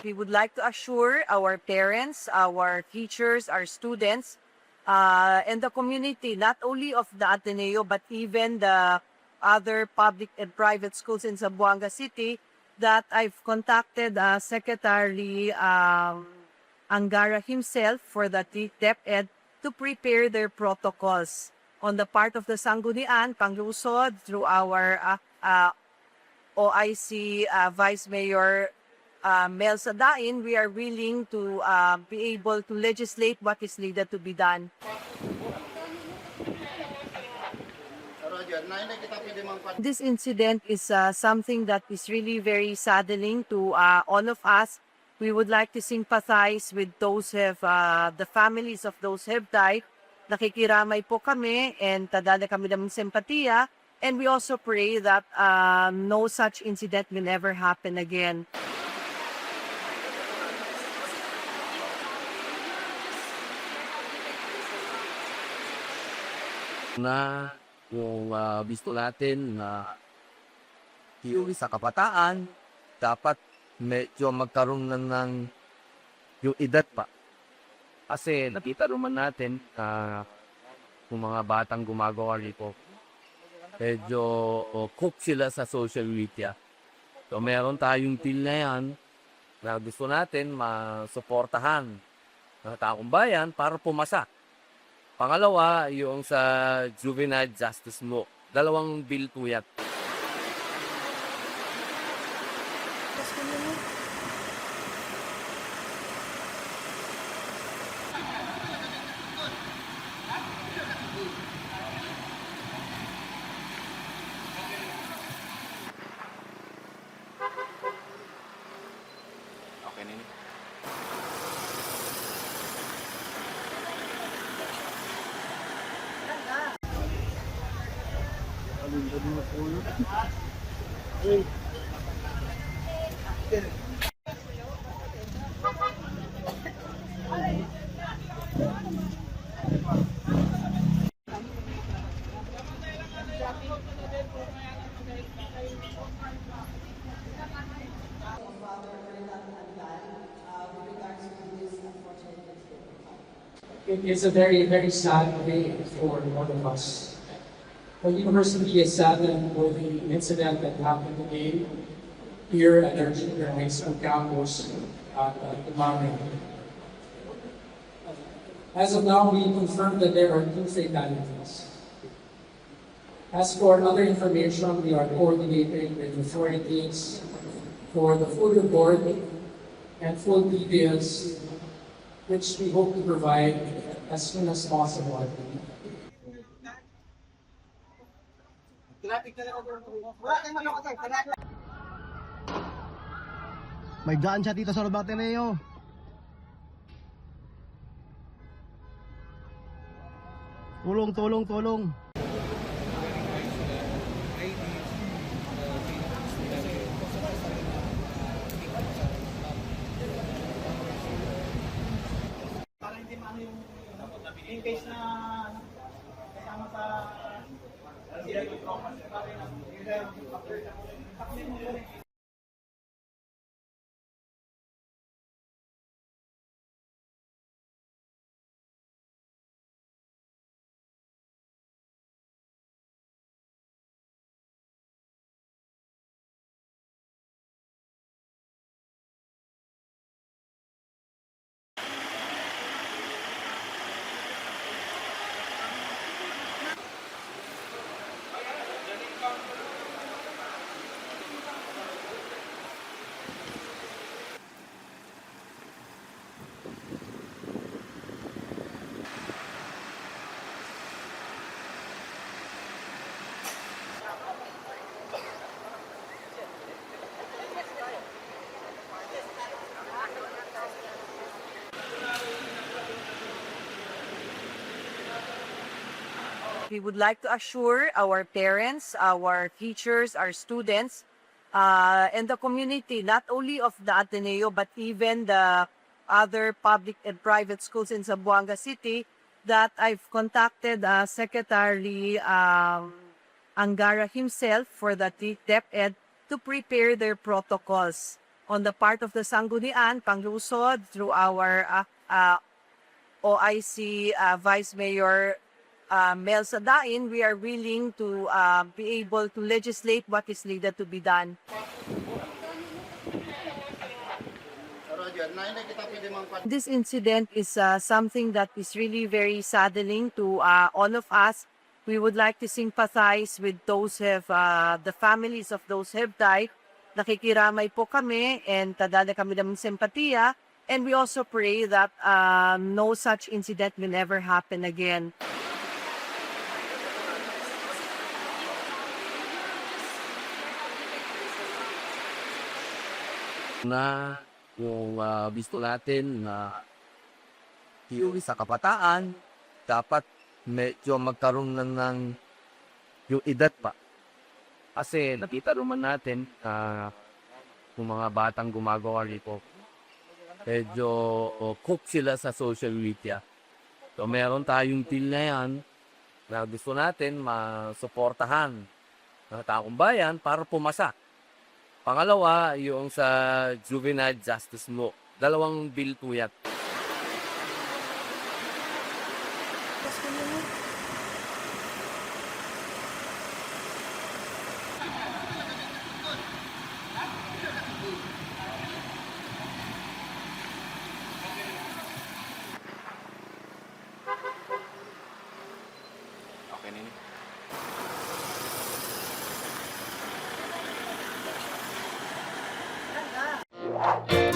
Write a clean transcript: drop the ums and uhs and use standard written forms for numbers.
We would like to assure our parents, our teachers, our students, and the community, not only of the Ateneo, but even the other public and private schools in Zamboanga City, that I've contacted Secretary Angara himself for the DepEd to prepare their protocols. On the part of the Sangguniang, Panglusod, through our OIC Vice Mayor Mel Sadain, we are willing to be able to legislate what is needed to be done. This incident is something that is really very saddening to all of us. We would like to sympathize with those who have, the families of those who have died. Nakikiramay po kami and tadala kami ng simpatiya. And we also pray that no such incident will ever happen again. Na yung gusto natin na theory sa kabataan, dapat medyo magkaroon ng yung edad pa. Kasi nakita naman natin yung mga batang gumagawa nito, medyo cook sila sa social media. So meron tayong deal na yan na gusto natin masuportahan ng taong bayan para pumasa. Pangalawa, yung sa juvenile justice law. 2 bill po yan. Okay na yun. It is a very, very sad day for all of us. The university is saddened for the incident that happened today here at our junior high school campus at Tumare. As of now, we confirm that there are 2 fatalities. As for other information, we are coordinating with authorities for the full report and full details, which we hope to provide as soon as possible. May daan siya dito sa Loob Ateneo. Tulong, tulong, tulong. In case na kasama sa We would like to assure our parents, our teachers, our students, and the community, not only of the Ateneo, but even the other public and private schools in Zamboanga City, that I've contacted Secretary Angara himself for the DepEd to prepare their protocols. on the part of the Sangguniang, Panglusod, through our OIC Vice Mayor Mel Sadain, we are willing to be able to legislate what is needed to be done. This incident is something that is really very saddening to all of us. We would like to sympathize with those who have, the families of those who have died. Nakikiramay po kami and tadala kami ng simpatiya. And we also pray that no such incident will never happen again. Na yung gusto natin na theory sa kabataan, dapat medyo magkaroon ng yung edad pa. Kasi nakita naman natin yung mga batang gumagawa nito, medyo cook sila sa social media. So meron tayong deal na yan na gusto natin masuportahan ng taong bayan para pumasa. Pangalawa, yung sa juvenile justice law. 2 bill po yan. Okay, Nini. Ganda.